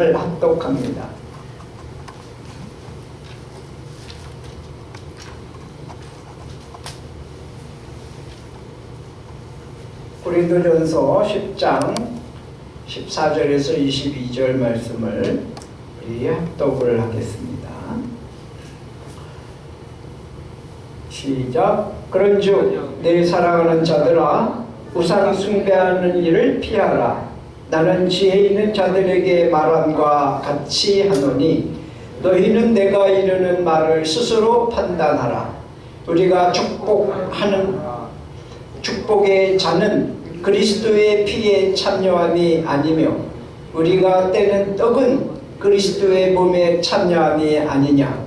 합독합니다. 고린도전서 10장 14절에서 22절 말씀을 우리 합독을 하겠습니다. 시작. 그런즉 내 사랑하는 자들아, 우상 숭배하는 일을 피하라. 나는 지혜 있는 자들에게 말함과 같이 하노니 너희는 내가 이르는 말을 스스로 판단하라. 우리가 축복하는 축복의 잔은 그리스도의 피에 참여함이 아니며 우리가 떼는 떡은 그리스도의 몸에 참여함이 아니냐.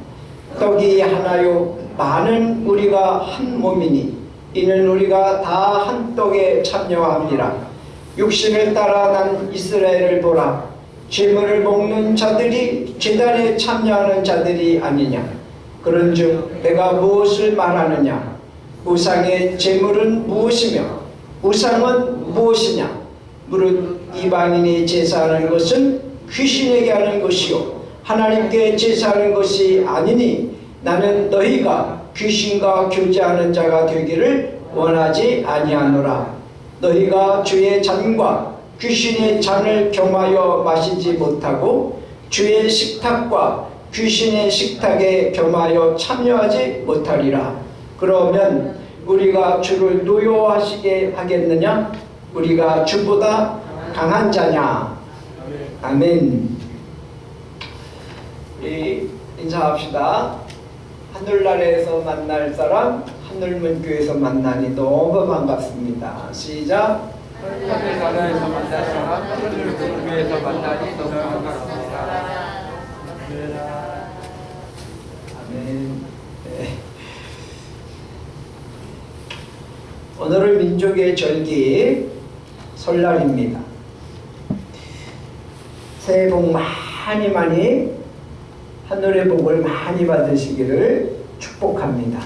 떡이 하나요 많은 우리가 한 몸이니 이는 우리가 다 한 떡에 참여함이라. 육신을 따라 난 이스라엘을 보라. 제물을 먹는 자들이 제단에 참여하는 자들이 아니냐. 그런즉 내가 무엇을 말하느냐. 우상의 제물은 무엇이며 우상은 무엇이냐. 무릇 이방인이 제사하는 것은 귀신에게 하는 것이요 하나님께 제사하는 것이 아니니 나는 너희가 귀신과 교제하는 자가 되기를 원하지 아니하노라. 너희가 주의 잔과 귀신의 잔을 겸하여 마시지 못하고 주의 식탁과 귀신의 식탁에 겸하여 참여하지 못하리라. 그러면 우리가 주를 노여워하시게 하겠느냐? 우리가 주보다 강한 자냐? 아멘. 우리 인사합시다. 하늘나라에서 만날 사람, 하늘문교에서 만나니 너무 반갑습니다. 시작. 하늘나라에서 만날 사람, 하늘문교에서 만나니 너무 반갑습니다. 아멘. 네. 오늘은 민족의 절기 설날입니다. 새해 복 많이 하늘의 복을 많이 받으시기를 축복합니다.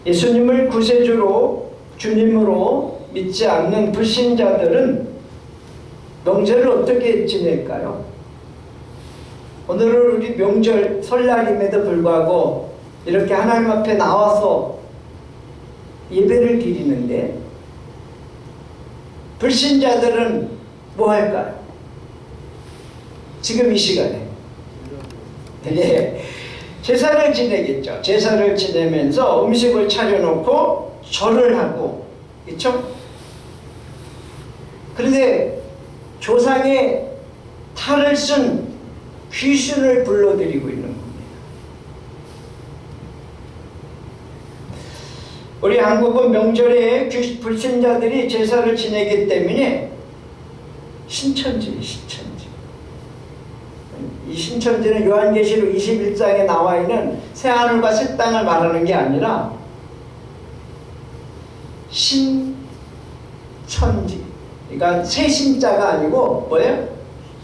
예수님을 구세주로 주님으로 믿지 않는 불신자들은 명절을 어떻게 지낼까요? 오늘은 우리 명절 설날임에도 불구하고 이렇게 하나님 앞에 나와서 예배를 드리는데 불신자들은 뭐 할까요? 지금 이 시간에 제사를 지내겠죠. 제사를 지내면서 음식을 차려놓고 절을 하고, 그렇죠? 그런데 조상의 탈을 쓴 귀신을 불러들이고 있는 겁니다. 우리 한국은 명절에 불신자들이 제사를 지내기 때문에 신천지. 이 신천지는 요한계시록 21장에 나와 있는 새하늘과 새 땅을 말하는 게 아니라 신천지. 그러니까 새 신자가 아니고 뭐예요?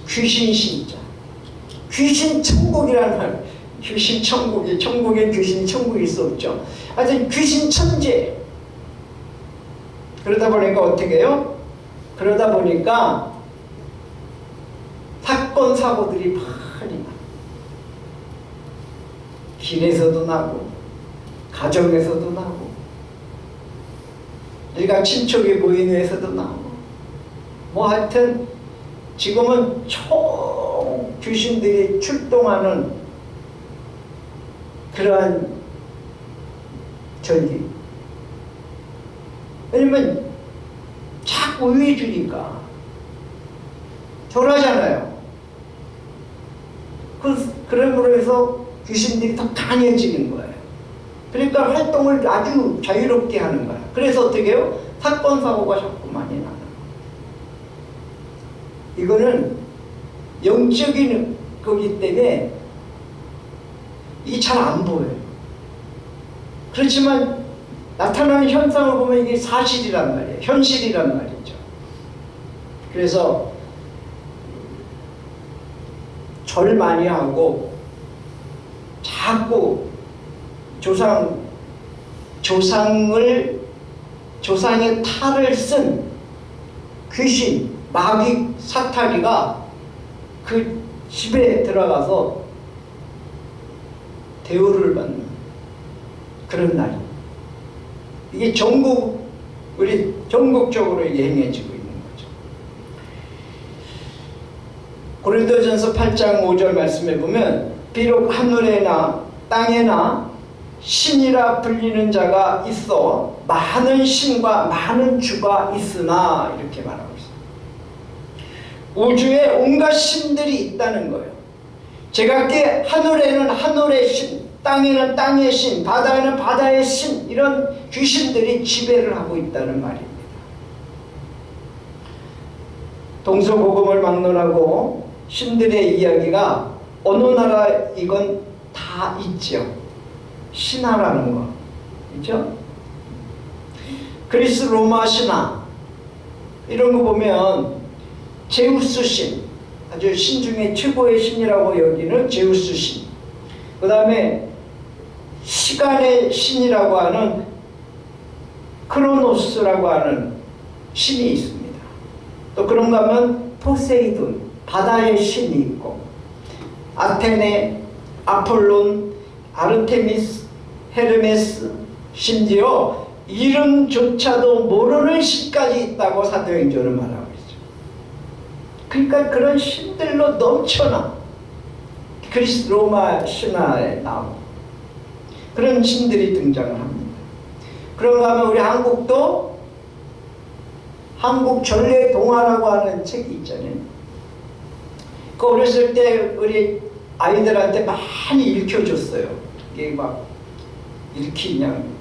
귀신 신자. 귀신 천국이라는 말. 귀신 천국이, 천국에 귀신 천국일 수 없죠. 하여튼 귀신 천재. 그러다 보니까 어떻게 해요? 그러다 보니까 사건 사고들이 많이 나. 길에서도 나고 가정에서도 나고 일가 친척의 모임에서도 나고 뭐 하여튼 지금은 총 귀신들이 출동하는 그러한 절기. 왜냐면 자꾸 우회 주니까 절하잖아요. 그럼으로 해서 귀신들이 더 강해지는 거예요. 그러니까 활동을 아주 자유롭게 하는 거예요. 그래서 어떻게 해요? 사건 사고가 자꾸 많이 나는 거예요. 이거는 영적인 거기 때문에 이게 잘 안 보여요. 그렇지만 나타나는 현상을 보면 이게 사실이란 말이에요. 현실이란 말이죠. 그래서 절 많이 하고 자꾸 조상의 탈을 쓴 귀신, 마귀, 사탄이가 그 집에 들어가서 대우를 받는 그런 날이. 이게 우리 전국적으로 이게 행해지고 있는 거죠. 고린도전서 8장 5절 말씀에 보면 비록 하늘에나 땅에나 신이라 불리는 자가 있어 많은 신과 많은 주가 있으나 이렇게 말하고 있어요. 우주에 온갖 신들이 있다는 거예요. 제각기 하늘에는 하늘의 신, 땅에는 땅의 신, 바다에는 바다의 신, 이런 귀신들이 지배를 하고 있다는 말입니다. 동서고금을 막론하고 신들의 이야기가 어느 나라이건 다 있죠. 신화라는 거 있죠. 그리스 로마 신화 이런 거 보면 제우스 신, 아주 신 중에 최고의 신이라고 여기는 제우스 신, 그 다음에 시간의 신이라고 하는 크로노스라고 하는 신이 있습니다. 또 그런가 하면 포세이돈, 바다의 신이 있고, 아테네, 아폴론, 아르테미스, 헤르메스, 심지어 이름조차도 모르는 신까지 있다고 사도행전은 말하고 있죠. 그러니까 그런 신들로 넘쳐나 그리스 로마 신화에 나오고 그런 신들이 등장을 합니다. 그런가 하면 우리 한국도 한국 전래 동화라고 하는 책이 있잖아요. 그 어렸을 때 우리 아이들한테 많이 읽혀줬어요. 이게 막 이렇게 그냥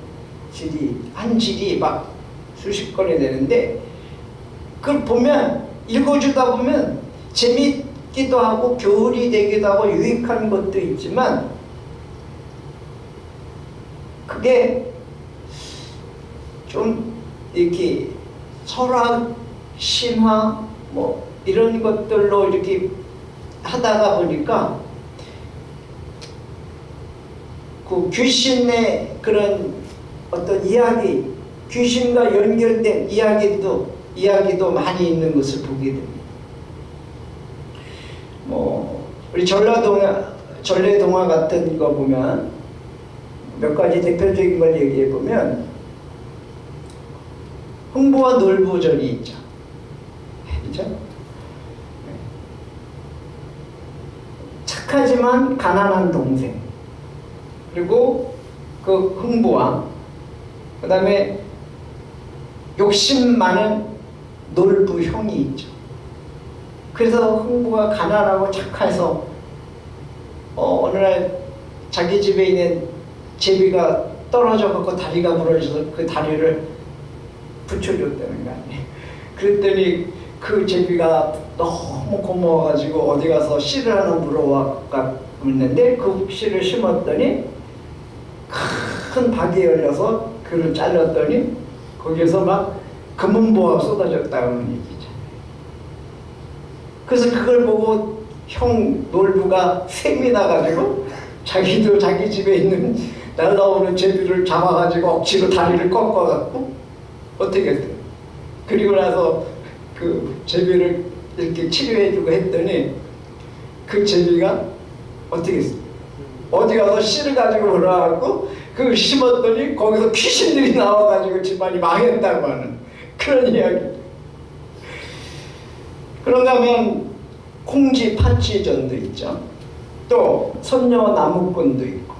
한 질이 막 수십 건이 되는데, 그걸 보면 읽어주다 보면 재밌기도 하고 교훈이 되기도 하고 유익한 것도 있지만, 그게 좀 이렇게 설화, 신화 뭐 이런 것들로 이렇게 하다가 보니까 그 귀신의 그런 어떤 이야기, 귀신과 연결된 이야기도 많이 있는 것을 보게 됩니다. 뭐 우리 전래 동화 같은 거 보면 몇 가지 대표적인 걸 얘기해 보면 흥부와 놀부전이 있죠. 그렇죠? 착하지만 가난한 동생, 그리고 그 흥부와 그 다음에 욕심 많은 놀부 형이 있죠. 그래서 흥부가 가난하고 착해서 어느 날 자기 집에 있는 제비가 떨어져 갖고 다리가 부러져서 그 다리를 붙여줬다는 거 아니에요. 그랬더니 그 제비가 너무 고마워가지고 어디 가서 씨를 하나 물어와 있는데 그 씨를 심었더니 큰 박이 열려서 그를 잘랐더니 거기에서 막 금은보가 쏟아졌다는 얘기죠. 그래서 그걸 보고 형 놀부가 셈이 나가지고 자기도 자기 집에 있는 날라오는 제비를 잡아가지고 억지로 다리를 꺾어갖고 어떻게 했어요? 그리고 나서 그 제비를 이렇게 치료해주고 했더니 그 제비가 어떻게 했어요? 어디 가서 씨를 가지고 올라와갖고 그걸 심었더니 거기서 귀신들이 나와가지고 집안이 망했다고 하는 그런 이야기. 그런가 하면 콩지 파치전도 있죠. 또 선녀 나무꾼도 있고,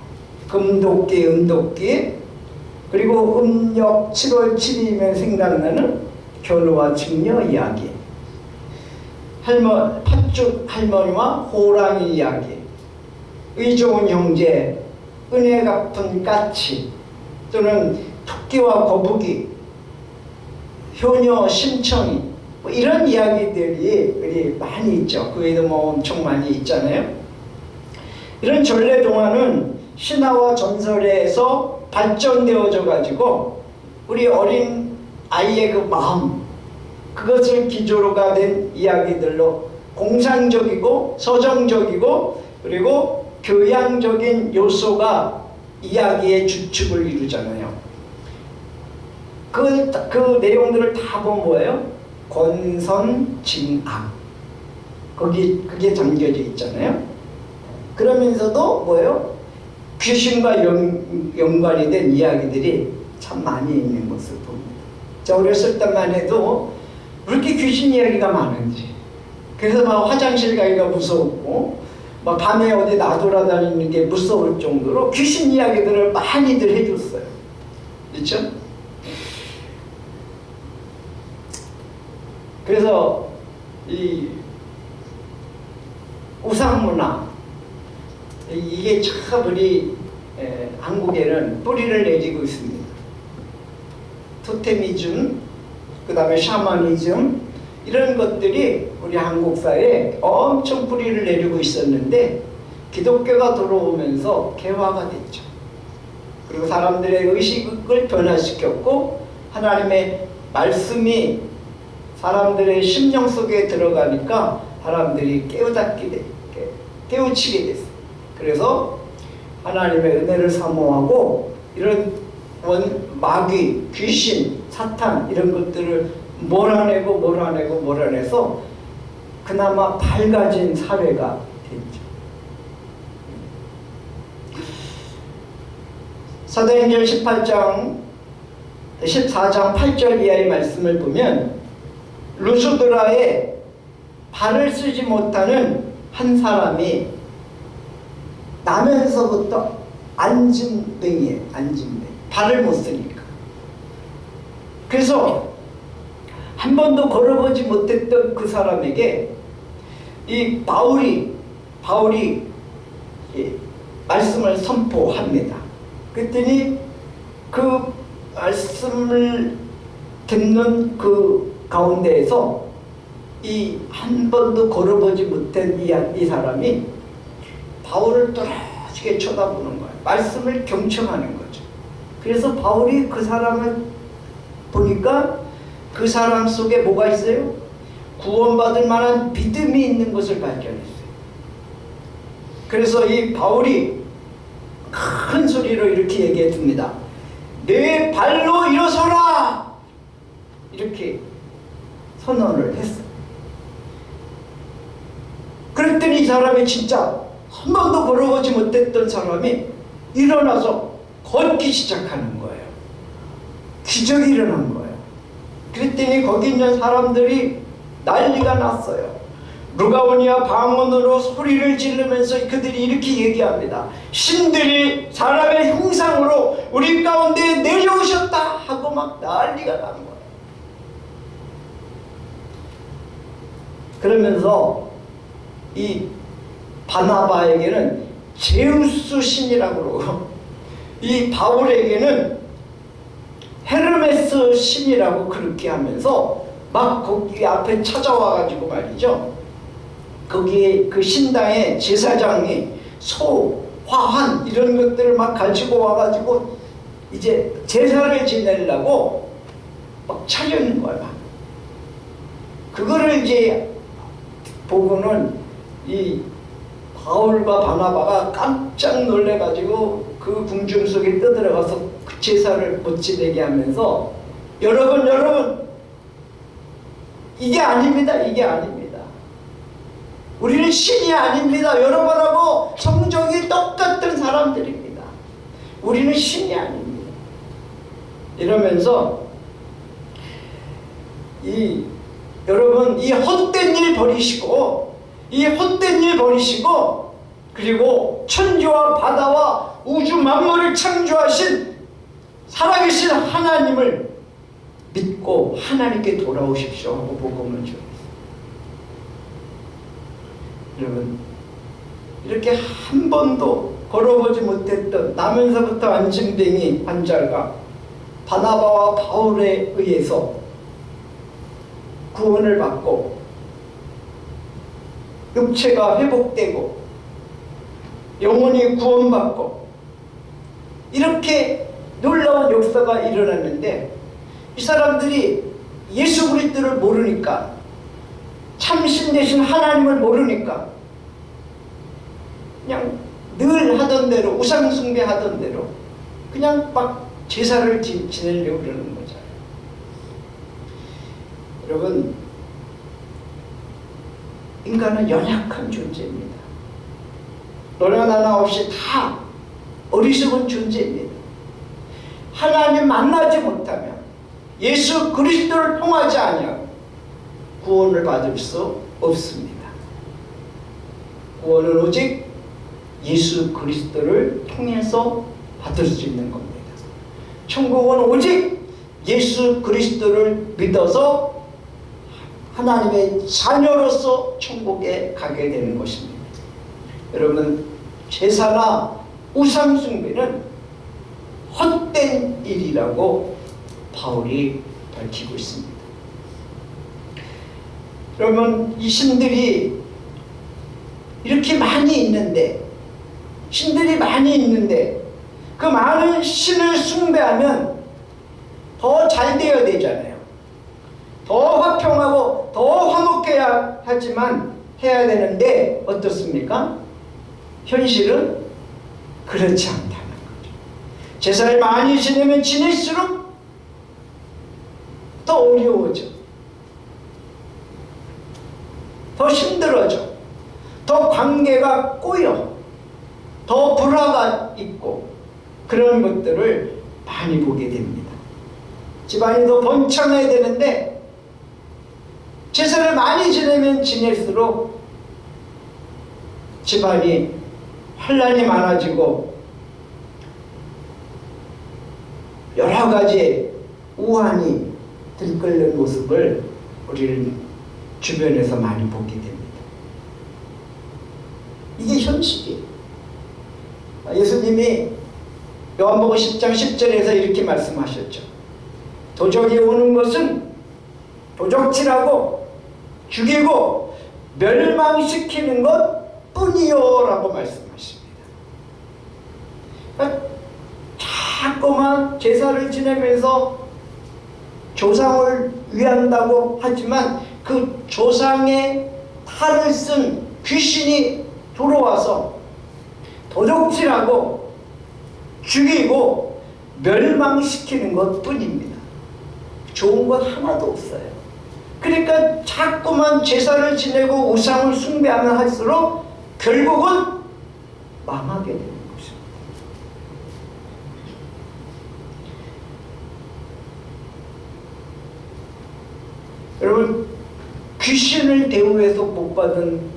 금도끼, 은도끼, 그리고 음력 7월 7일이면 생각나는 견우와 직녀 이야기, 팥죽 할머니와 호랑이 이야기, 의 좋은 형제, 은혜 갚은 까치, 또는 토끼와 거북이, 효녀 심청이, 뭐 이런 이야기들이 우리 많이 있죠. 그 외에도 뭐 엄청 많이 있잖아요. 이런 전래 동화는 신화와 전설에서 발전되어져 가지고 우리 어린 아이의 그 마음, 그것을 기조로가 된 이야기들로 공상적이고 서정적이고 그리고 교양적인 요소가 이야기의 주축을 이루잖아요. 그 내용들을 다 보면 뭐예요? 권선징악, 거기 그게 담겨져 있잖아요. 그러면서도 뭐예요? 귀신과 연관이 된 이야기들이 참 많이 있는 것을 봅니다. 저 어렸을 때만 해도 왜 이렇게 귀신 이야기가 많은지, 그래서 막 화장실 가기가 무서웠고 막 밤에 어디 나돌아다니는 게 무서울 정도로 귀신 이야기들을 많이들 해줬어요. 그렇죠? 그래서 이 우상문화, 이게 참 우리 한국에는 뿌리를 내리고 있습니다. 토테미즘, 그 다음에 샤머니즘, 이런 것들이 우리 한국 사회에 엄청 뿌리를 내리고 있었는데 기독교가 들어오면서 개화가 됐죠. 그리고 사람들의 의식을 변화시켰고 하나님의 말씀이 사람들의 심령 속에 들어가니까 사람들이 깨우치게 됐어요. 그래서 하나님의 은혜를 사모하고 이런 마귀, 귀신, 사탄 이런 것들을 몰아내서 그나마 밝아진 사회가 됐죠. 사도행전 14장 8절 이하의 말씀을 보면 루스드라에 발을 쓰지 못하는 한 사람이 나면서부터 안진뱅이에요. 안진뱅이. 발을 못 쓰니까. 그래서 한 번도 걸어보지 못했던 그 사람에게 이 바울이 말씀을 선포합니다. 그랬더니 그 말씀을 듣는 그 가운데에서 이 한 번도 걸어보지 못한 이 사람이 바울을 떨어지게 쳐다보는 거예요. 말씀을 경청하는 거죠. 그래서 바울이 그 사람을 보니까 그 사람 속에 뭐가 있어요? 구원받을 만한 믿음이 있는 것을 발견했어요. 그래서 이 바울이 큰 소리로 이렇게 얘기해 줍니다. 내 발로 일어서라! 이렇게 선언을 했어요. 그랬더니 이 사람이 진짜 한 번도 걸어보지 못했던 사람이 일어나서 걷기 시작하는 거예요. 기적이 일어난 거예요. 그랬더니 거기 있는 사람들이 난리가 났어요. 루가오니아 방언으로 소리를 지르면서 그들이 이렇게 얘기합니다. 신들이 사람의 형상으로 우리 가운데 내려오셨다 하고 막 난리가 난 거예요. 그러면서 이 바나바에게는 제우스 신이라고 그러고 이 바울에게는 헤르메스 신이라고 그렇게 하면서 막 거기 앞에 찾아와 가지고 말이죠. 거기에 그 신당의 제사장이 소, 화환 이런 것들을 막 가지고 와 가지고 이제 제사를 지내려고 막 차려는 거야. 그거를 이제 보고는 이 바울과 바나바가 깜짝 놀래가지고 그 궁중 속에 떠들어가서 그 제사를 못 지내게 하면서 여러분 이게 아닙니다. 이게 아닙니다. 우리는 신이 아닙니다. 여러분하고 성정이 똑같은 사람들입니다. 우리는 신이 아닙니다. 이러면서 여러분 이 헛된 일 버리시고 그리고 천지와 바다와 우주 만물을 창조하신 살아계신 하나님을 믿고 하나님께 돌아오십시오 하고 복음을 주었어요. 여러분 이렇게 한 번도 걸어보지 못했던 나면서부터 안진뱅이 환자가 바나바와 바울에 의해서 구원을 받고 육체가 회복되고 영혼이 구원받고 이렇게 놀라운 역사가 일어났는데 이 사람들이 예수 그리스도를 모르니까 참신 되신 하나님을 모르니까 그냥 늘 하던 대로 우상 숭배하던 대로 그냥 막 제사를 지내려고 그러는 거죠. 여러분 인간은 연약한 존재입니다. 너나 나나 없이 다 어리석은 존재입니다. 하나님 만나지 못하면, 예수 그리스도를 통하지 아니하고 구원을 받을 수 없습니다. 구원은 오직 예수 그리스도를 통해서 받을 수 있는 겁니다. 천국은 오직 예수 그리스도를 믿어서 하나님의 자녀로서 천국에 가게 되는 것입니다. 여러분, 제사나 우상 숭배는 헛된 일이라고 바울이 밝히고 있습니다. 여러분, 이 신들이 이렇게 많이 있는데, 그 많은 신을 숭배하면 더 잘 되어야 되잖아요. 더 화평하고 더 화목해야 하지만 해야 되는데 어떻습니까? 현실은 그렇지 않다는 거죠. 제사를 많이 지내면 지낼수록 더 어려워져, 더 힘들어져, 더 관계가 꼬여, 더 불화가 있고, 그런 것들을 많이 보게 됩니다. 집안이 더 번창해야 되는데 제사를 많이 지내면 지낼수록 집안이 환란이 많아지고 여러 가지 우환이 들끓는 모습을 우리는 주변에서 많이 보게 됩니다. 이게 현실이에요. 예수님이 요한복음 10장 10절에서 이렇게 말씀하셨죠. 도적이 오는 것은 도적질하고 죽이고 멸망시키는 것 뿐이요 라고 말씀하십니다. 그러니까 자꾸만 제사를 지내면서 조상을 위한다고 하지만 그 조상의 탈을 쓴 귀신이 들어와서 도적질하고 죽이고 멸망시키는 것 뿐입니다. 좋은 것 하나도 없어요. 그러니까 자꾸만 제사를 지내고 우상을 숭배하면 할수록 결국은 망하게 되는 것입니다. 여러분, 귀신을 대우해서 못 받은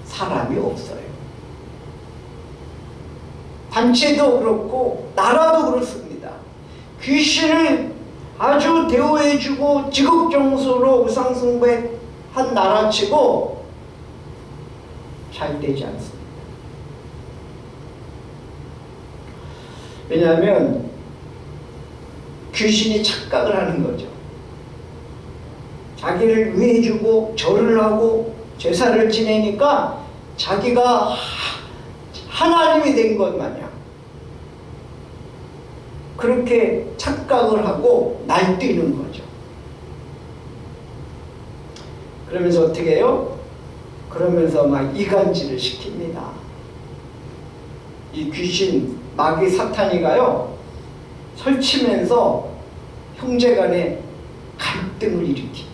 사람이 없어요. 단체도 그렇고 나라도 그렇습니다. 귀신을 아주 대우해주고 지극정성으로 우상숭배한 나라치고 잘 되지 않습니다. 왜냐하면 귀신이 착각을 하는 거죠. 자기를 위해주고 절을 하고 제사를 지내니까 자기가 하나님이 된 것 마냥 그렇게 착각을 하고 날뛰는 거죠. 그러면서 어떻게 해요? 그러면서 막 이간질을 시킵니다. 이 귀신, 마귀 사탄이가요, 설치면서 형제간에 갈등을 일으키게,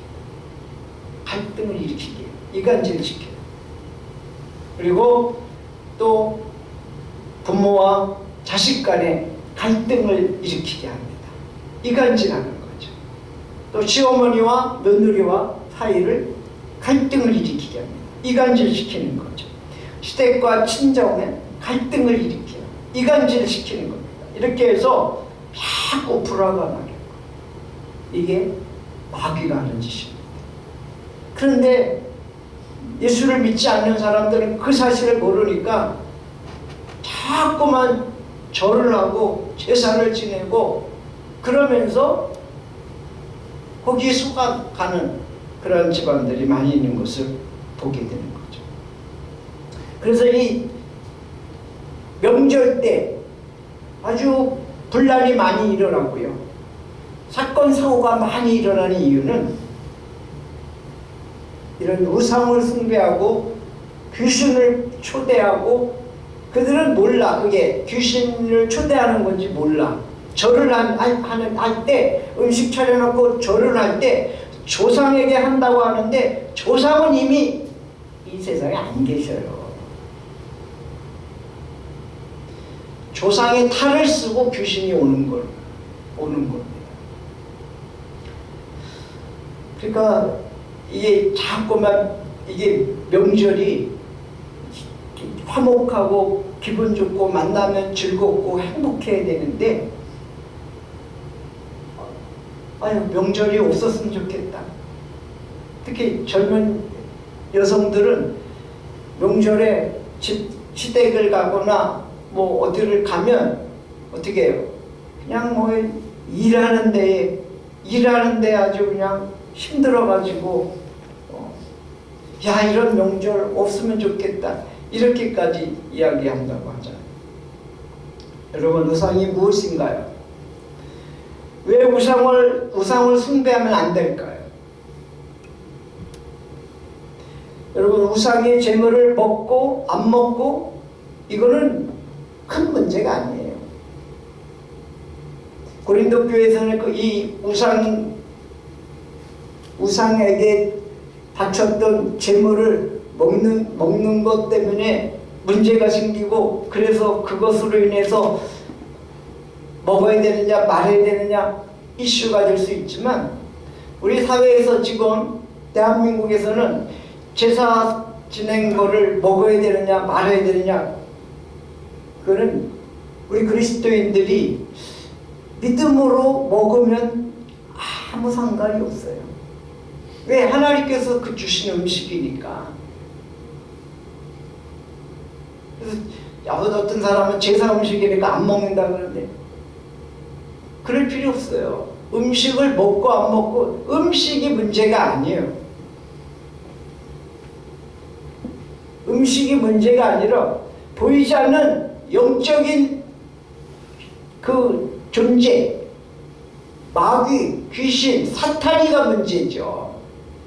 이간질을 시켜요. 그리고 또 부모와 자식 간에 갈등을 일으키게 합니다. 이간질하는 거죠. 또 시어머니와 며느리와 사이를 갈등을 일으키게 합니다. 이간질시키는 거죠. 시댁과 친정에 갈등을 일으켜요. 이간질시키는 겁니다. 이렇게 해서 자꾸 불화가 나게 하고, 이게 마귀가 하는 짓입니다. 그런데 예수를 믿지 않는 사람들은 그 사실을 모르니까 자꾸만 절을 하고 제사를 지내고 그러면서 거기에 속아가는 그런 집안들이 많이 있는 것을 보게 되는 거죠. 그래서 이 명절 때 아주 분란이 많이 일어나고요, 사건 사고가 많이 일어나는 이유는 이런 우상을 숭배하고 귀신을 초대하고, 그들은 몰라 그게 귀신을 초대하는 건지 몰라. 절을 할 때, 음식 차려놓고 절을 할 때 조상에게 한다고 하는데 조상은 이미 이 세상에 안 계셔요. 조상의 탈을 쓰고 귀신이 오는 겁니다. 그러니까 이게 자꾸만 이게 명절이 화목하고 기분 좋고 만나면 즐겁고 행복해야 되는데 아유 명절이 없었으면 좋겠다. 특히 젊은 여성들은 명절에 시댁을 가거나 뭐 어디를 가면 어떻게 해요? 그냥 뭐 일하는데 아주 그냥 힘들어가지고 야 이런 명절 없으면 좋겠다 이렇게까지 이야기한다고 하잖아요. 여러분 우상이 무엇인가요? 왜 우상을 숭배하면 안 될까요? 여러분 우상의 재물을 먹고 안 먹고 이거는 큰 문제가 아니에요. 고린도 교회에서는 이 우상에게 바쳤던 재물을 먹는 것 때문에 문제가 생기고 그래서 그것으로 인해서 먹어야 되느냐 말아야 되느냐 이슈가 될 수 있지만 우리 사회에서 지금 대한민국에서는 제사 지낸 거를 먹어야 되느냐 말아야 되느냐 그거는 우리 그리스도인들이 믿음으로 먹으면 아무 상관이 없어요. 왜? 하나님께서 그 주신 음식이니까. 그래서 어떤 사람은 제사 음식이니까 안 먹는다 그러는데 그럴 필요 없어요. 음식을 먹고 안 먹고 음식이 문제가 아니에요. 음식이 문제가 아니라 보이지 않는 영적인 그 존재, 마귀, 귀신, 사탄이가 문제죠.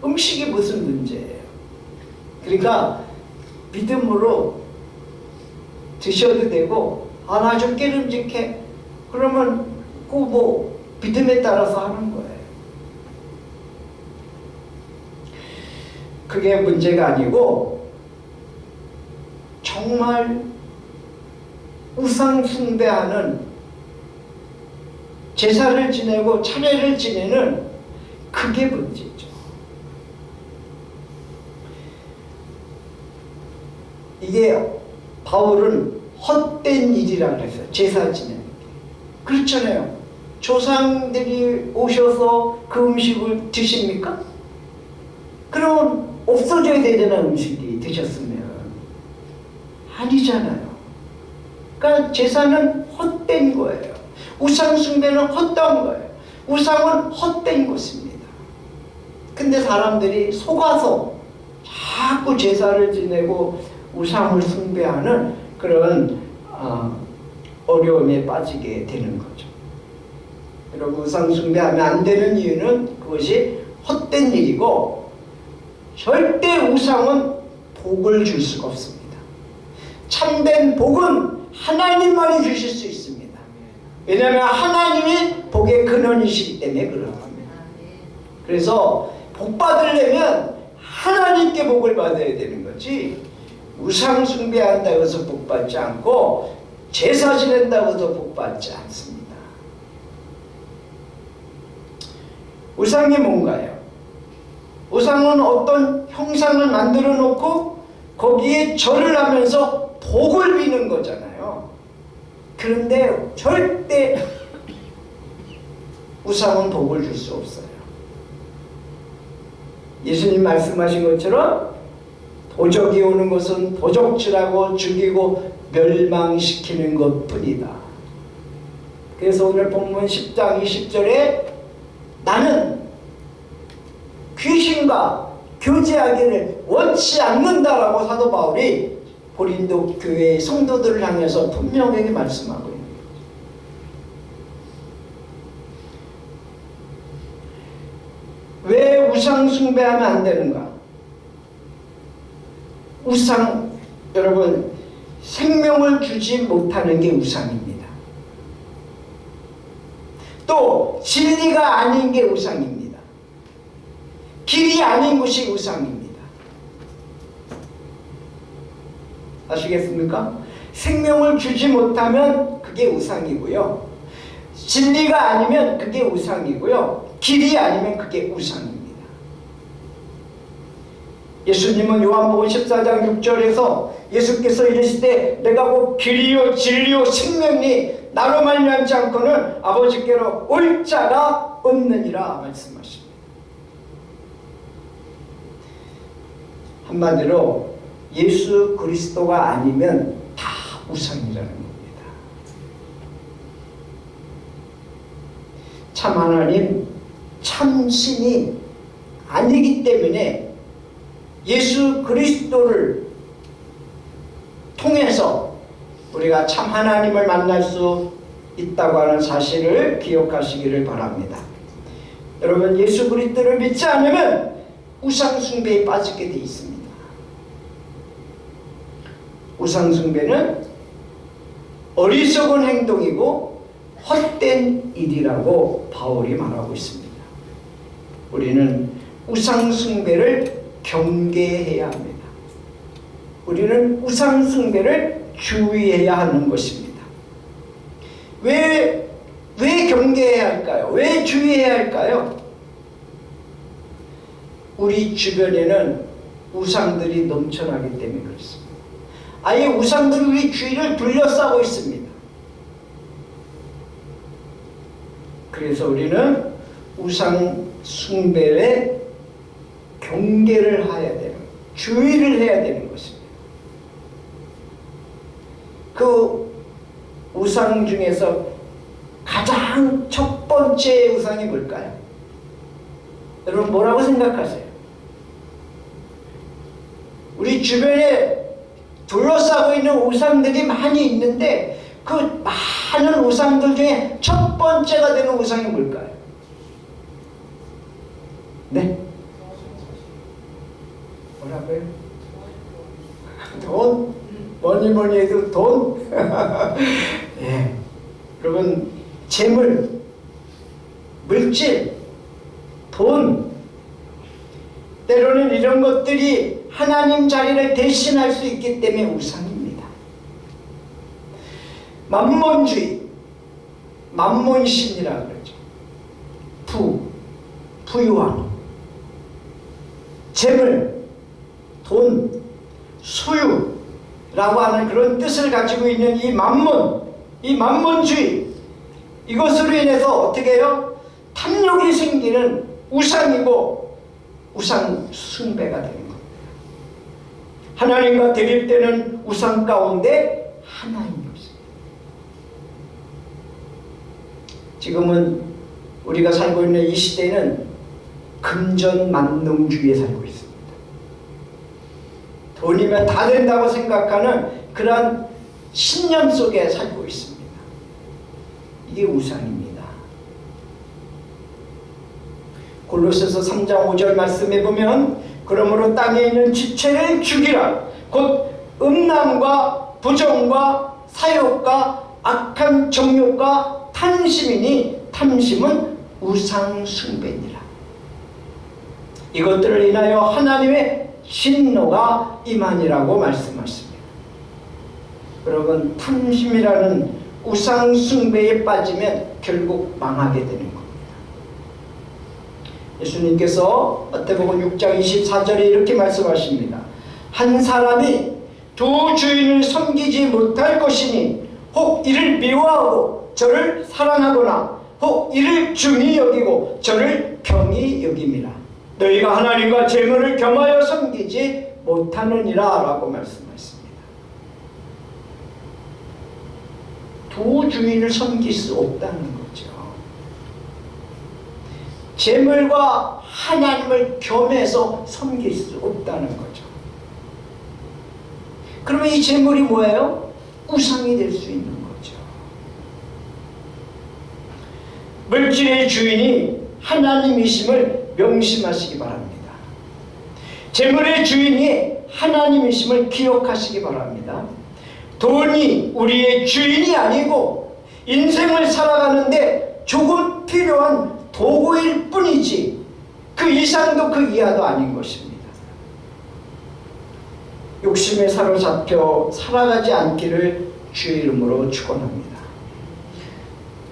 음식이 무슨 문제예요? 그러니까 믿음으로 드셔도 되고 나 좀 깨름직해 그러면 그 뭐 믿음에 따라서 하는 거예요. 그게 문제가 아니고 정말 우상 숭배하는 제사를 지내고 차례를 지내는 그게 문제죠. 이게 바울은 헛된 일이라고 그랬어요. 제사 지내는 게. 그렇잖아요. 조상들이 오셔서 그 음식을 드십니까? 그러면 없어져야 되잖아. 음식이 드셨으면. 아니잖아요. 그러니까 제사는 헛된 거예요. 우상 숭배는 헛된 거예요. 우상은 헛된 것입니다. 근데 사람들이 속아서 자꾸 제사를 지내고 우상을 숭배하는 그런 어려움에 빠지게 되는 거죠. 여러분 우상 숭배하면 안 되는 이유는 그것이 헛된 일이고 절대 우상은 복을 줄 수가 없습니다. 참된 복은 하나님만이 주실 수 있습니다. 왜냐하면 하나님이 복의 근원이시기 때문에 그렇습니다. 그래서 복 받으려면 하나님께 복을 받아야 되는 거지 우상 숭배한다고 해서 복 받지 않고 제사 지낸다고 해서 복 받지 않습니다. 우상이 뭔가요? 우상은 어떤 형상을 만들어 놓고 거기에 절을 하면서 복을 비는 거잖아요. 그런데 절대 우상은 복을 줄 수 없어요. 예수님 말씀하신 것처럼 도적이 오는 것은 도적질하고 죽이고 멸망시키는 것뿐이다. 그래서 오늘 본문 10장 20절에 나는 귀신과 교제하기를 원치 않는다라고 사도 바울이 고린도 교회의 성도들을 향해서 분명하게 말씀하고 있는 거죠. 왜 우상 숭배하면 안 되는가? 우상, 여러분 생명을 주지 못하는 게 우상입니다. 또 진리가 아닌 게 우상입니다. 길이 아닌 것이 우상입니다. 아시겠습니까? 생명을 주지 못하면 그게 우상이고요. 진리가 아니면 그게 우상이고요. 길이 아니면 그게 우상입니다. 예수님은 요한복음 14장 6절에서 예수께서 이르시되 내가 곧 길이요 진리요 생명이 나로 말미암지 않고는 아버지께로 올 자가 없느니라 말씀하십니다. 한마디로 예수 그리스도가 아니면 다 우상이라는 겁니다. 참 하나님, 참 신이 아니기 때문에 예수 그리스도를 통해서 우리가 참 하나님을 만날 수 있다고 하는 사실을 기억하시기를 바랍니다. 여러분, 예수 그리스도를 믿지 않으면 우상 숭배에 빠지게 되어 있습니다. 우상 숭배는 어리석은 행동이고 헛된 일이라고 바울이 말하고 있습니다. 우리는 우상 숭배를 경계해야 합니다. 우리는 우상 숭배를 주의해야 하는 것입니다. 왜 경계해야 할까요? 왜 주의해야 할까요? 우리 주변에는 우상들이 넘쳐나기 때문에 그렇습니다. 아예 우상들이 우리 주위를 둘러싸고 있습니다. 그래서 우리는 우상 숭배에 경계를 해야 되는, 주의를 해야 되는 것입니다. 그 우상 중에서 가장 첫 번째 우상이 뭘까요? 여러분 뭐라고 생각하세요? 우리 주변에 둘러싸고 있는 우상들이 많이 있는데 그 많은 우상들 중에 첫 번째가 되는 우상이 뭘까요? 네? 뭐라고요? 돈? 뭐니 해도 돈? 예. 여러분, 재물, 물질, 돈, 때로는 이런 것들이 하나님 자리를 대신할 수 있기 때문에 우상입니다. 만몬주의, 만몬신이라고 그러죠. 부유함, 재물, 돈, 소유라고 하는 그런 뜻을 가지고 있는 이 만몬, 이 만몬주의, 이것으로 인해서 어떻게 해요? 탐욕이 생기는 우상이고 우상 숭배가 되는 겁니다. 하나님과 대립되는 우상 가운데 하나님이 없습니다. 지금은 우리가 살고 있는 이 시대는 금전만능주의에 살고 있습니다. 돈이면 다 된다고 생각하는 그러한 신념 속에 살고 있습니다. 이게 우상입니다. 골로새서 3장 5절 말씀에 보면 그러므로 땅에 있는 지체를 죽이라. 곧 음란과 부정과 사욕과 악한 정욕과 탐심이니 탐심은 우상 숭배니라. 이것들을 인하여 하나님의 진노가 임하니라고 말씀하십니다. 여러분, 탐심이라는 우상 숭배에 빠지면 결국 망하게 되는 겁니다. 예수님께서 마태복음 6장 24절에 이렇게 말씀하십니다. 한 사람이 두 주인을 섬기지 못할 것이니 혹 이를 미워하고 저를 사랑하거나 혹 이를 중히 여기고 저를 경히 여김이라. 너희가 하나님과 재물을 겸하여 섬기지 못하느니라 라고 말씀하셨습니다. 두 주인을 섬길 수 없다는 거죠. 재물과 하나님을 겸해서 섬길 수 없다는 거죠. 그러면 이 재물이 뭐예요? 우상이 될 수 있는 거죠. 물질의 주인이 하나님이심을 명심하시기 바랍니다. 재물의 주인이 하나님이심을 기억하시기 바랍니다. 돈이 우리의 주인이 아니고 인생을 살아가는데 조금 필요한 도구일 뿐이지 그 이상도 그 이하도 아닌 것입니다. 욕심에 사로잡혀 살아가지 않기를 주의 이름으로 축원합니다.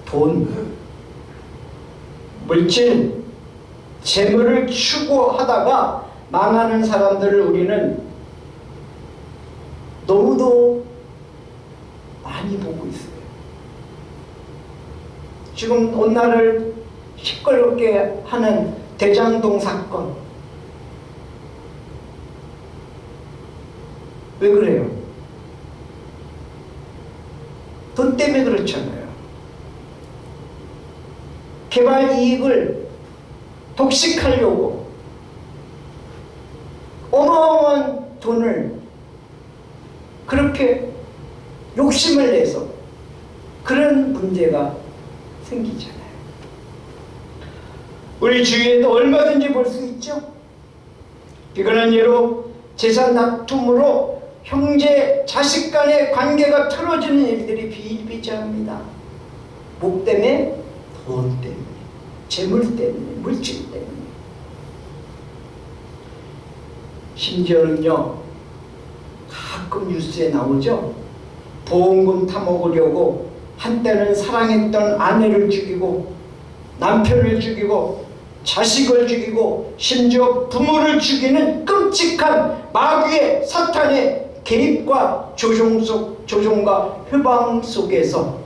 돈, 물질, 재물을 추구하다가 망하는 사람들을 우리는 너무도 많이 보고 있어요. 지금 온날을 시끄럽게 하는 대장동 사건, 왜 그래요? 돈 때문에 그렇잖아요. 개발 이익을 독식하려고 어마어마한 돈을 그렇게 욕심을 내서 그런 문제가 생기잖아요. 우리 주위에도 얼마든지 볼 수 있죠. 비근한 예로 재산 다툼으로 형제, 자식 간의 관계가 틀어지는 일들이 비일비재합니다. 목 때문에, 돈 때문에, 재물 때문에, 물질 때문에. 심지어는요, 가끔 뉴스에 나오죠. 보험금 타먹으려고 한때는 사랑했던 아내를 죽이고 남편을 죽이고 자식을 죽이고 심지어 부모를 죽이는 끔찍한 마귀의 사탄의 개입과 조종과 회방 속에서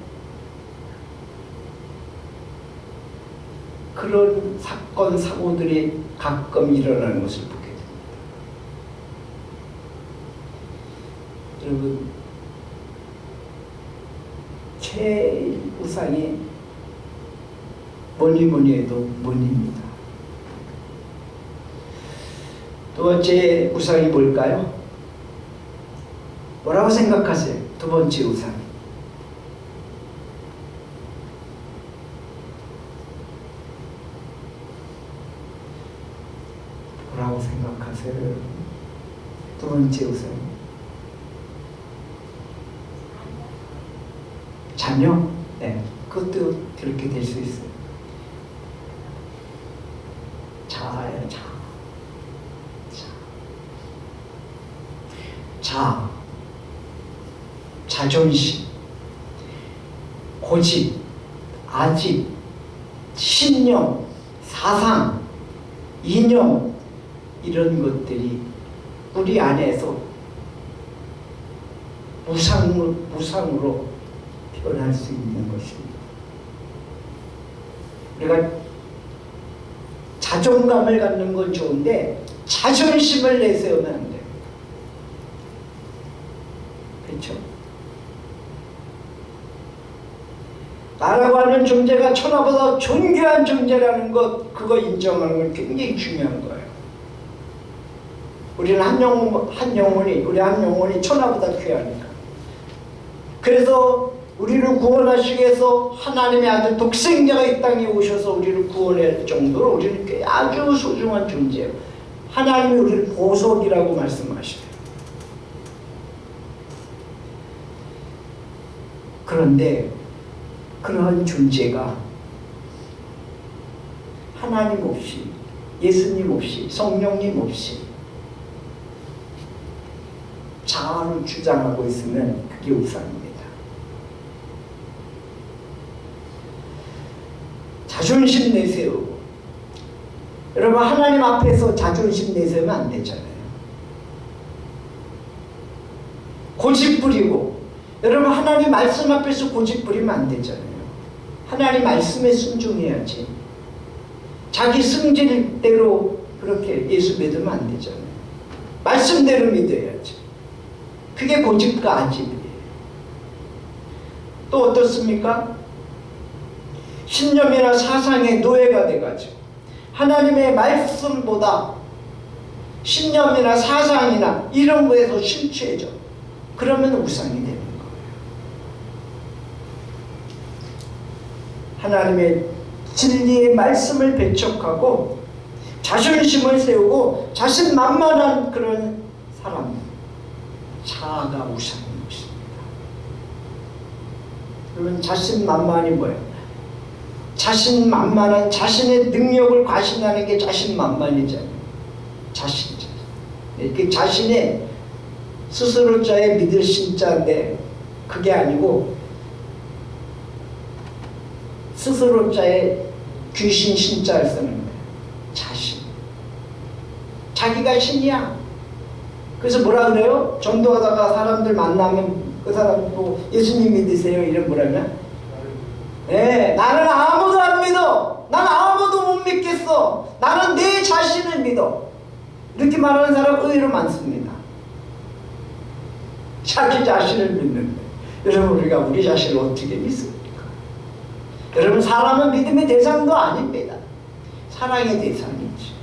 그런 사건 사고들이 가끔 일어나는 것을 보게 됩니다. 여러분, 제일 우상이 뭐니 해도 money입니다. 두 번째 우상이 뭘까요? 뭐라고 생각하세요? 두 번째 우상이. 뭐라고 생각하세요? 두 번째 우상이. 자녀? 네, 그것도 그렇게 될 수 있어요. 자아예요, 자. 자존심, 고집, 아집, 신념, 사상, 이념, 이런 것들이 우리 안에서 무상으로 변할 수 있는 것입니다. 우리가 자존감을 갖는 건 좋은데 자존심을 내세우면 안 돼요. 그렇죠? 나라고 하는 존재가 천하보다 존귀한 존재라는 것, 그거 인정하는 건 굉장히 중요한 거예요. 우리는 한 영혼이 천하보다 귀하니까. 그래서 우리를 구원하시기 위해서 하나님의 아들 독생자가 이 땅에 오셔서 우리를 구원할 정도로 우리는 아주 소중한 존재예요. 하나님이 우리를 보석이라고 말씀하시대요. 그런데 그러한 존재가 하나님 없이, 예수님 없이, 성령님 없이 자아를 주장하고 있으면 그게 우상입니다. 자존심 내세우고, 여러분 하나님 앞에서 자존심 내세우면 안 되잖아요. 고집 부리고, 여러분 하나님 말씀 앞에서 고집 부리면 안 되잖아요. 하나님 말씀에 순종해야지. 자기 승질대로 그렇게 예수 믿으면 안 되잖아요. 말씀대로 믿어야지. 그게 고집과 아집이에요. 또 어떻습니까? 신념이나 사상의 노예가 돼가지고 하나님의 말씀보다 신념이나 사상이나 이런 거에서 심취해져. 그러면 우상이 되는 거예요. 하나님의 진리의 말씀을 배척하고 자존심을 세우고 자신만만한 그런 사람, 자아가 우상인 것입니다. 그러면 자신만만이 뭐예요? 자신만만한, 자신의 능력을 과신하는 게 자신만만이잖아요. 자신. 이렇게 자신의 스스로 자의 믿을 신자인데 그게 아니고 스스로 자의 귀신 신자를 쓰는 거예요. 자신. 자기가 신이야. 그래서 뭐라 그래요? 전도하다가 사람들 만나면 그 사람 보고 예수님 믿으세요? 이런 뭐라면? 네, 나는 아무도 안 믿어. 난 아무도 못 믿겠어. 나는 내 자신을 믿어. 이렇게 말하는 사람 의외로 많습니다. 자기 자신을 믿는데 여러분 우리가 우리 자신을 어떻게 믿습니까? 여러분 사람은 믿음의 대상도 아닙니다. 사랑의 대상이지.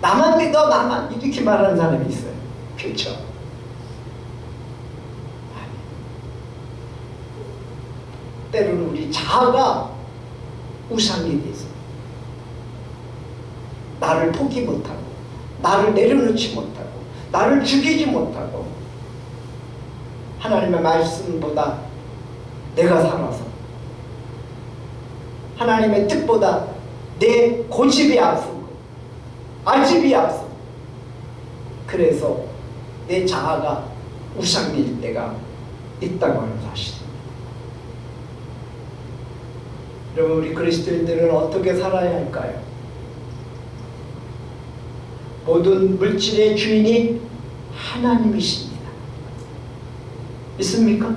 나만 믿어 나만 이렇게 말하는 사람이 있어요. 그렇죠? 때로는 우리 자아가 우상이 돼서 나를 포기 못하고 나를 내려놓지 못하고 나를 죽이지 못하고 하나님의 말씀보다 내가 살아서 하나님의 뜻보다 내 고집이 앞서고 아집이 앞서고 그래서 내 자아가 우상일 때가 있다고 하는 사실입니다. 여러분 우리 그리스도인들은 어떻게 살아야 할까요? 모든 물질의 주인이 하나님이십니다. 믿습니까?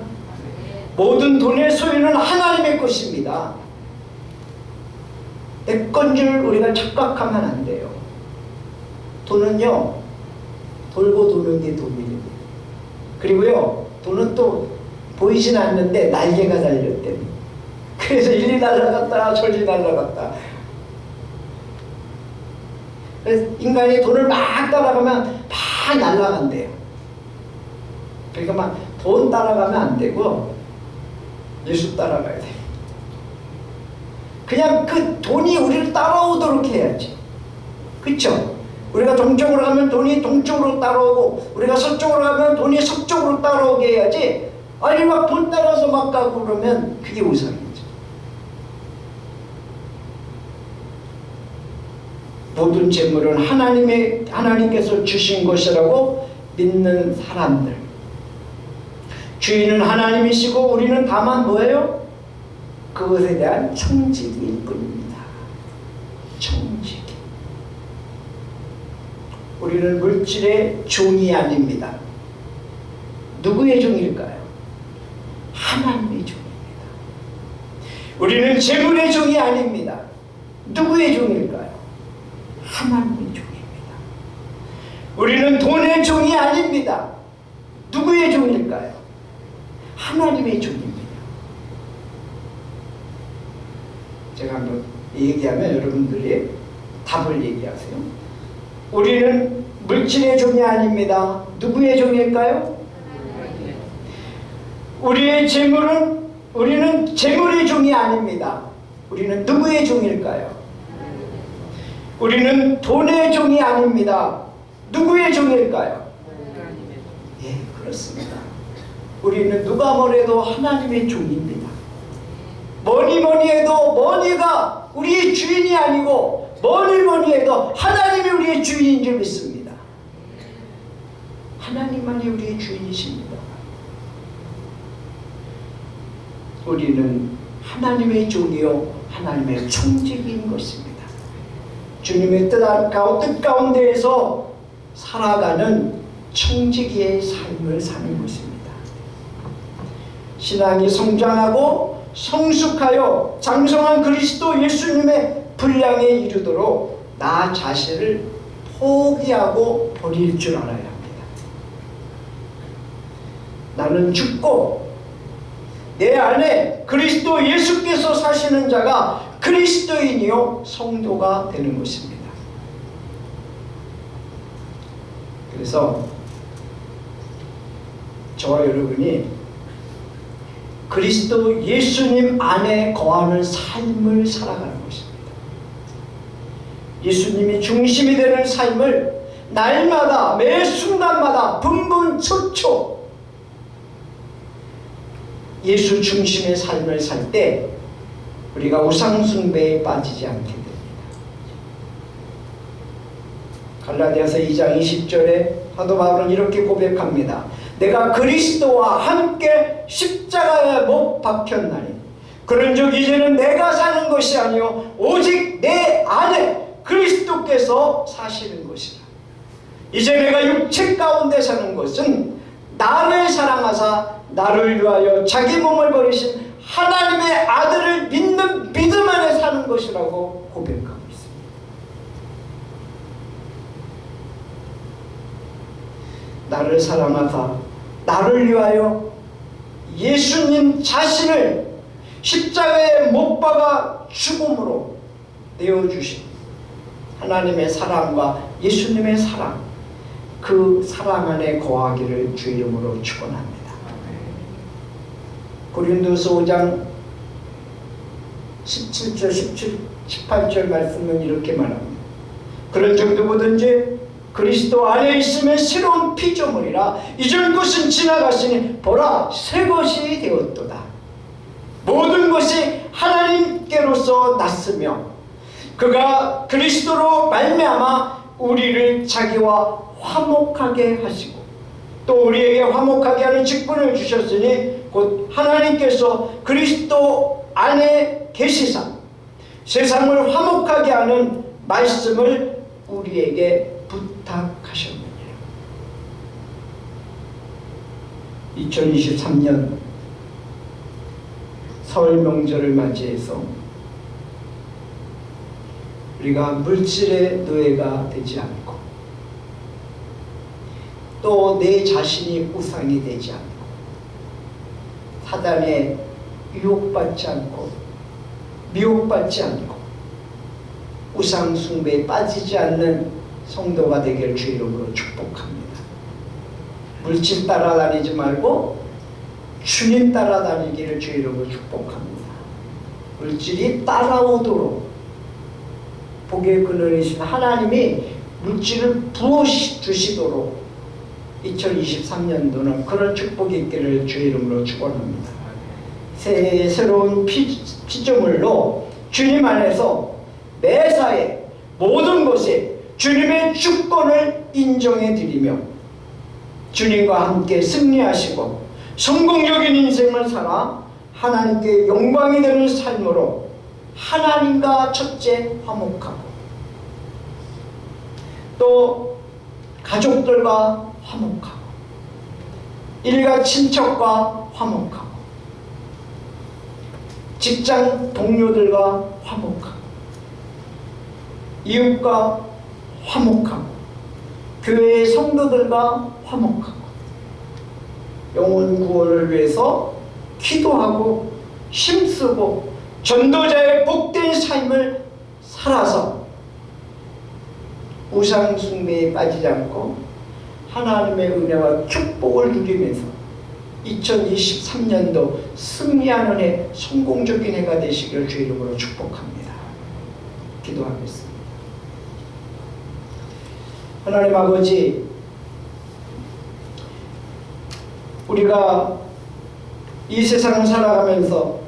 모든 돈의 소유는 하나님의 것입니다. 내 건 줄 우리가 착각하면 안 돼요. 돈은요 돌고 도는 게 돈입니다. 그리고요 돈은 또 보이진 않는데 날개가 달렸대요. 그래서 이리 날아갔다 저리 날아갔다. 그래서 인간이 돈을 막 따라가면 막 날아간대요. 그러니까 막 돈 따라가면 안 되고 예수 따라가야 돼요. 그냥 그 돈이 우리를 따라오도록 해야지. 그렇죠? 우리가 동쪽으로 가면 돈이 동쪽으로 따라오고 우리가 서쪽으로 가면 돈이 서쪽으로 따라오게 해야지. 아니 막 돈 따라서 막 가고 그러면 그게 우상이죠. 모든 재물은 하나님께서 주신 것이라고 믿는 사람들. 주인은 하나님이시고 우리는 다만 뭐예요? 그것에 대한 청지기일 뿐입니다. 청지기. 우리는 물질의 종이 아닙니다. 누구의 종일까요? 하나님의 종입니다. 우리는 재물의 종이 아닙니다. 누구의 종일까요? 하나님의 종입니다. 우리는 돈의 종이 아닙니다. 누구의 종일까요? 하나님의 종입니다. 제가 한번 얘기하면 여러분들이 답을 얘기하세요. 우리는 물질의 종이 아닙니다. 누구의 종일까요? 우리는 재물의 종이 아닙니다. 우리는 누구의 종일까요? 우리는 돈의 종이 아닙니다. 누구의 종일까요? 예, 그렇습니다. 우리는 누가 뭐래도 하나님의 종입니다. 뭐니 해도 머니가 우리의 주인이 아니고 뭐니 해도 하나님이 우리의 주인인 줄 믿습니다. 하나님만이 우리의 주인이십니다. 우리는 하나님의 종이요 하나님의 총직인 것입니다. 주님의 뜻 가운데에서 살아가는 청지기의 삶을 사는 것입니다. 신앙이 성장하고 성숙하여 장성한 그리스도 예수님의 분량에 이르도록 나 자신을 포기하고 버릴 줄 알아야 합니다. 나는 죽고 내 안에 그리스도 예수께서 사시는 자가 그리스도인이요 성도가 되는 것입니다. 그래서 저와 여러분이 그리스도 예수님 안에 거하는 삶을 살아가는 것입니다. 예수님이 중심이 되는 삶을 날마다 매 순간마다 분분초초 예수 중심의 삶을 살 때 우리가 우상숭배에 빠지지 않게 됩니다. 갈라디아서 2장 20절에 사도 바울은 이렇게 고백합니다. 내가 그리스도와 함께 십자가에 못 박혔나니 그런즉 이제는 내가 사는 것이 아니요 오직 내 안에 그리스도께서 사시는 것이라. 이제 내가 육체 가운데 사는 것은 나를 사랑하사 나를 위하여 자기 몸을 버리신 하나님의 아들을 믿는 믿음 안에 사는 것이라고 고백하고 있습니다. 나를 사랑하사 나를 위하여 예수님 자신을 십자가에 못 박아 죽음으로 내어주신 하나님의 사랑과 예수님의 사랑, 그 사랑 안에 거하기를 주 이름으로 축원합니다. 고린도서 5장 17절 18절 말씀은 이렇게 말합니다. 그런 정도보든지 그리스도 안에 있으면 새로운 피조물이라 이전 것은 지나갔으니 보라 새 것이 되었도다. 모든 것이 하나님께로서 났으며 그가 그리스도로 말미암아 우리를 자기와 화목하게 하시고 또 우리에게 화목하게 하는 직분을 주셨으니 곧 하나님께서 그리스도 안에 계시사 세상을 화목하게 하는 말씀을 우리에게 부탁하셨느니라. 2023년 설 명절을 맞이해서 우리가 물질의 노예가 되지 않고 또 내 자신이 우상이 되지 않고 사단에 유혹받지 않고 미혹받지 않고 우상 숭배에 빠지지 않는 성도가 되기를 주 이름으로 축복합니다. 물질 따라다니지 말고 주님 따라다니기를 주 이름으로 축복합니다. 물질이 따라오도록 복의 근원이신 하나님이 물질을 부어주시도록 2023년도는 그런 축복이 있기를 주 이름으로 축원합니다. 새로운 피조물로 주님 안에서 매사에 모든 것에 주님의 주권을 인정해 드리며 주님과 함께 승리하시고 성공적인 인생을 살아 하나님께 영광이 되는 삶으로 하나님과 첫째 화목하고 또 가족들과 화목하고 일가 친척과 화목하고 직장 동료들과 화목하고 이웃과 화목하고 교회의 성도들과 화목하고 영혼 구원을 위해서 기도하고 힘쓰고 전도자의 복된 삶을 살아서 우상 숭배에 빠지지 않고 하나님의 은혜와 축복을 누리면서 2023년도 승리하는 해, 성공적인 해가 되시기를 주 이름으로 축복합니다. 기도하겠습니다. 하나님 아버지, 우리가 이 세상을 살아가면서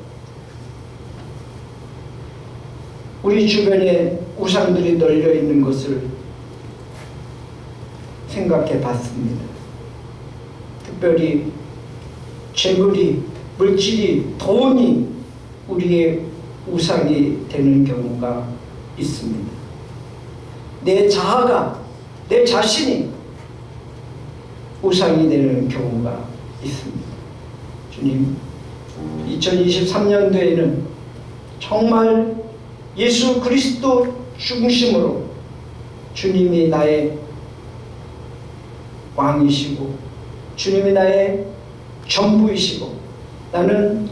우리 주변에 우상들이 널려 있는 것을 생각해 봤습니다. 특별히 재물이, 물질이, 돈이 우리의 우상이 되는 경우가 있습니다. 내 자아가, 내 자신이 우상이 되는 경우가 있습니다. 주님, 2023년도에는 정말 예수 그리스도 중심으로 주님이 나의 왕이시고 주님이 나의 전부이시고 나는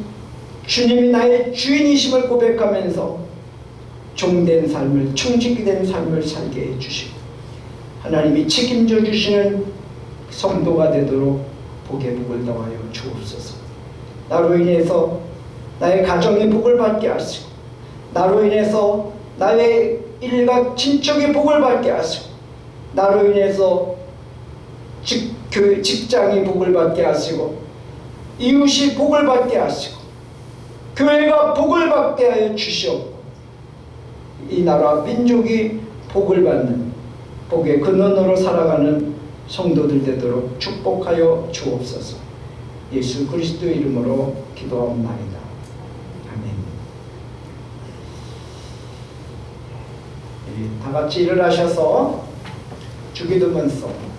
주님이 나의 주인이심을 고백하면서 종된 삶을, 청지기 된 삶을 살게 해주시고 하나님이 책임져 주시는 성도가 되도록 복의 복을 더하여 주옵소서. 나로 인해서 나의 가정의 복을 받게 하시고 나로 인해서 나의 일가 친척의 복을 받게 하시고 나로 인해서 직장이 복을 받게 하시고 이웃이 복을 받게 하시고 교회가 복을 받게 하여 주시옵고 이 나라 민족이 복을 받는 복의 근원으로 살아가는 성도들 되도록 축복하여 주옵소서. 예수 그리스도 이름으로 기도하옵나이다. 아멘. 다 같이 일어나셔서 주기도문서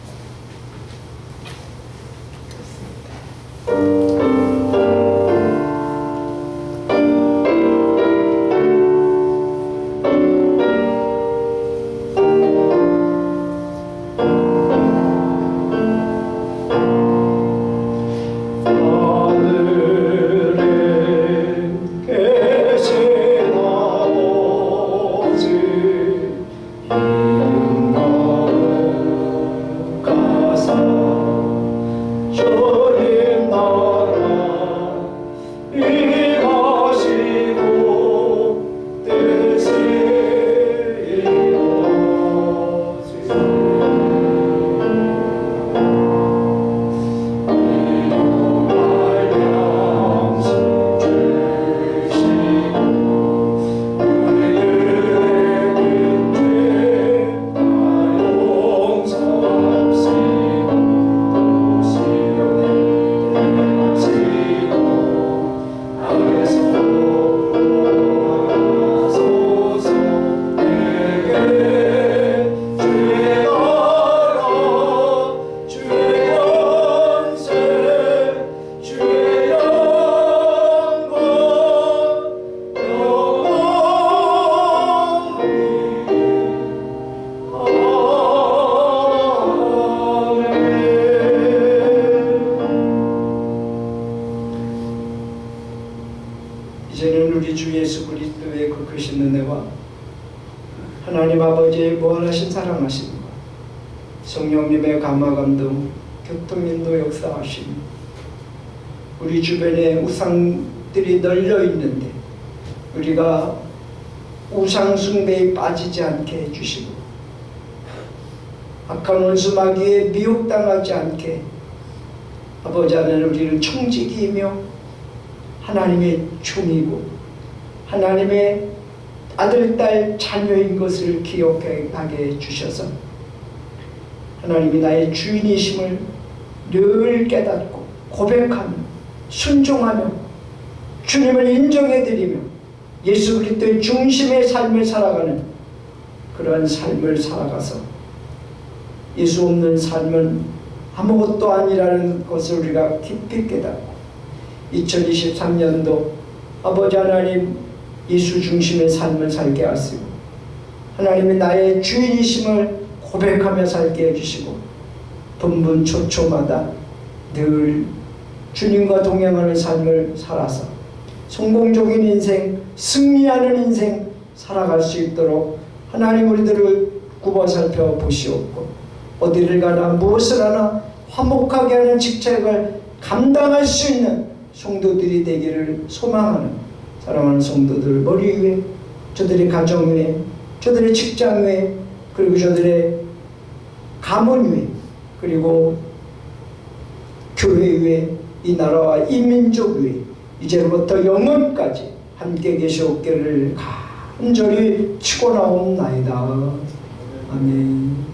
이제는 우리 주 예수 그리스도의 그 크신 은혜와 하나님 아버지의 무한하신 사랑하심과 성령님의 감화 감동 교통인도 역사하심, 우리 주변에 우상들이 널려 있는데 우리가 우상 숭배에 빠지지 않게 해주시고 악한 원수 마귀에 미혹당하지 않게 아버지 하나님 우리는 청지기이며 하나님의 종이고 하나님의 아들, 딸, 자녀인 것을 기억하게 해주셔서 하나님이 나의 주인이심을 늘 깨닫고 고백하며 순종하며 주님을 인정해드리며 예수 그리스도의 중심의 삶을 살아가는 그러한 삶을 살아가서 예수 없는 삶은 아무것도 아니라는 것을 우리가 깊이 깨닫고 2023년도 아버지 하나님 예수 중심의 삶을 살게 하시고 하나님이 나의 주인이심을 고백하며 살게 해주시고 분분 초초마다 늘 주님과 동행하는 삶을 살아서 성공적인 인생, 승리하는 인생 살아갈 수 있도록 하나님 우리들을 굽어 살펴보시옵고 어디를 가나 무엇을 하나 화목하게 하는 직책을 감당할 수 있는 성도들이 되기를 소망하는 사랑하는 성도들 머리 위에, 저들의 가정 위에, 저들의 직장 위에, 그리고 저들의 가문 위에, 그리고 교회 위에, 이 나라와 이 민족 위에 이제부터 영원까지 함께 계시옵기를 간절히 축원하옵나이다. 아멘.